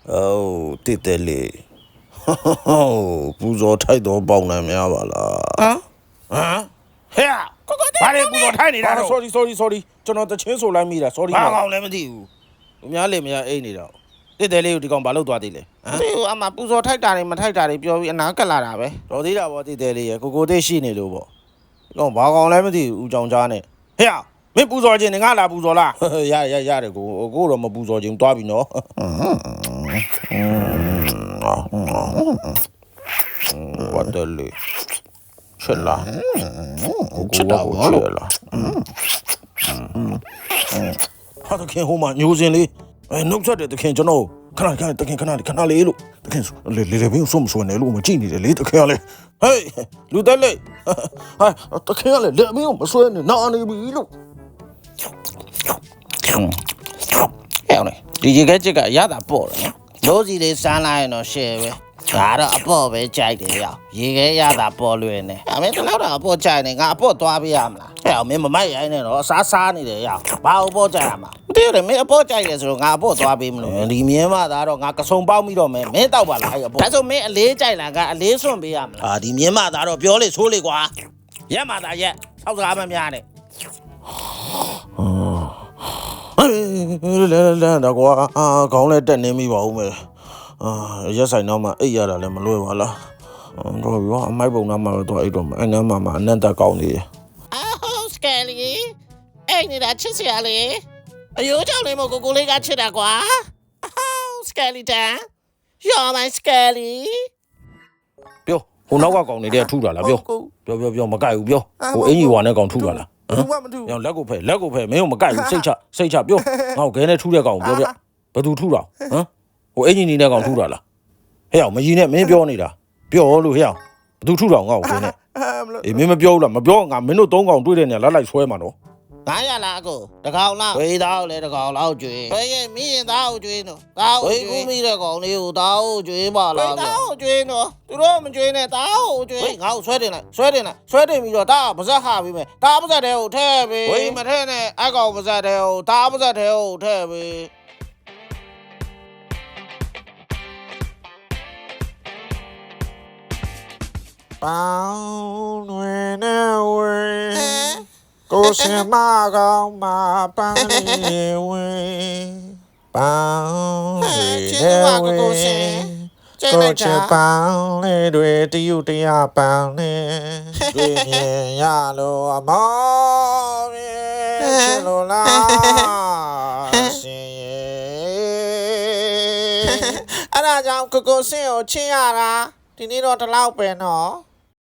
哦，对的嘞，不做太多包难面吧啦。啊？嘿呀，ဘာလဲပူဇော်ထိုင်နေတာတော့ sorry ကျွန်တော်တချင်းဆိုလိုက်မိတာ sorry ဘာကောင်လည်းမသိဘူးသူများလေမရအိတ်နေတော့တစ်တယ်လေးကိုဒီကောင်ဘာလုပ်သွားသေးလဲဟမ်ဒီအမပူဇော်ထိုက်တာတွေမထိုက်တာတွေပြောပြီးအနာကက်လာတာပဲတော်သေးတာပေါ့တစ်တယ်လေးရကိုသိရှိနေလို့ပေါ့ဒီကောင်ဘာကောင်လည်းမသိဘူးဦးကြောင်ကြားနဲ့ဟဲ့မင်းပူဇော်ခြင်းငါလာပူဇော်လားရတယ်ကိုတော့မပူဇော်ခြင်းတွားပြီနော်ဘာတယ်လေချက်လားချက်တာဘာလို့လားဟာတခင်ဟိုမှာညိုစင်လေးနှုတ်ဆက်တယ်တခင်ကျွန်တော်ခဏတခင်ခဏလေးလို့တခင်လေဘင်းဆုံးမစွနေလို့မကြည့်နေတယ်လေတခင်ကလေဟေးလူတက်လေဟာတခင်ကလေလေဘင်းမစွနေနာနေပြီလို့ဟဲ့ဒီကြီးကချစ်ကရတာပေါ့တယ်နော်လို့စီလေးစမ်းလိုက်ရင်တော့ရှယ်ပဲဒါတော့အပေါ့ပဲကြိုက်တယ်ရောရေခဲရတာပေါ်လွင်နေအမေတော့အပေါ့ကြိုက်နေငါအပေါ့သွားပေးရမလားဟဲ့မင်းမမိုက်ရိုင်းနေတော့စားနေတယ်ရောဘာအပေါ့ကြိုက်ရမှာမသိတယ်မင်းအပေါ့ကြိုက်တယ်ဆိုတော့ငါအပေါ့သွားပေးမလို့ဒီမြင်းမသားတော့ငါကစုံပေါက်ပြီးတော့မင်းတောက်ပါလားအဲ့အပေါ့ဒါဆိုမင်းအလေးကြိုက်လားကအလေးစွန့်ပေးရမလားဒီမြင်းမသားတော့ပြောလေဆိုးလေကွာရက်မသားရက်ဆောက်စကားမများနဲ့လာတော့ကွာခေါင်းလည်းတက်နေမိပါဦးမယ်ရက်ဆိုင်တော့မှအိတ်ရတာလည်းမလွယ်ပါလားတော့ပြောအမိုက်ပုံနာမှာတော့အိတ်တော့မှအဲ့နားမှာအနန္တကောင်းနေတယ်စကယ်လီအဲ့နေတာချစ်စရာလေအယိုးကြောင့်လည်းမကိုလေးကချစ်တာကွာစကယ်လီတန် You're my Skelly ပြောဟိုနောက်ကကောင်နေတဲ့ထူတာလားပြောမကြိုက်ဘူးပြောဟိုအင်ကြီးဝါနဲ့ကောင်ထူတာလားမထူရောလက်ကိုဖဲမင်းကိုမကြိုက်ဘူးစိတ်ချပြောငါ့ကိုခဲနဲ့ထူတဲ့ကောင်ပြောဘယ်သူထူတာဟမ်ဟိုအင်ကြီးနေတဲ့ကောင်ထူတာလားဟဲ့အောင်မကြီးနဲ့မင်းပြောနေတာပြောလို့ဟဲ့အောင်ဘသူထုထောင်ငါ့ကိုခဲနဲ့အေးမင်းမပြောဘူးလားမပြောငါမင်းတို့သုံးကောင်တွေ့တဲ့နေရာလိုက်ဆွဲမှာတော့900လားကိုတကောင်လားဝေးသားကိုလည်းတကောင်လောက်ကျွေးဘယ်ရဲ့မိရင်သားကိုကျွေးနော်သားကိုကျွေးမိတဲ့ကောင်လေးကိုသားကိုကျွေးပါလားသားကိုကျွေးနော်သူတို့မကျွေးနဲ့သားကိုကျွေးငါ့ကိုဆွဲတင်ပြီးတော့သားပါဇက်ဟာပြီးမယ်သားပါဇက်တဲ့ကိုထဲပြီးဝေးမထဲနဲ့အကောင်ပါဇက်တဲ့ကိုသားပါဇက်တဲ့ကိုထဲပြီးပေါင်းဝင်နေဝေကိုစင်မကောင်မပန်းလေးဝေပေါင်းနေဝေကိုချပေါင်းလေးတွေတယူတရားပေါင်းနေတွေ့မြင်ရလို့အမောပြေချစ်လို့လားရှင်အဲ့ဒါကြောင့်ကိုစင်ကိုချစ်ရတာဒီနေ့တော့ဒီလောက်ပဲနော်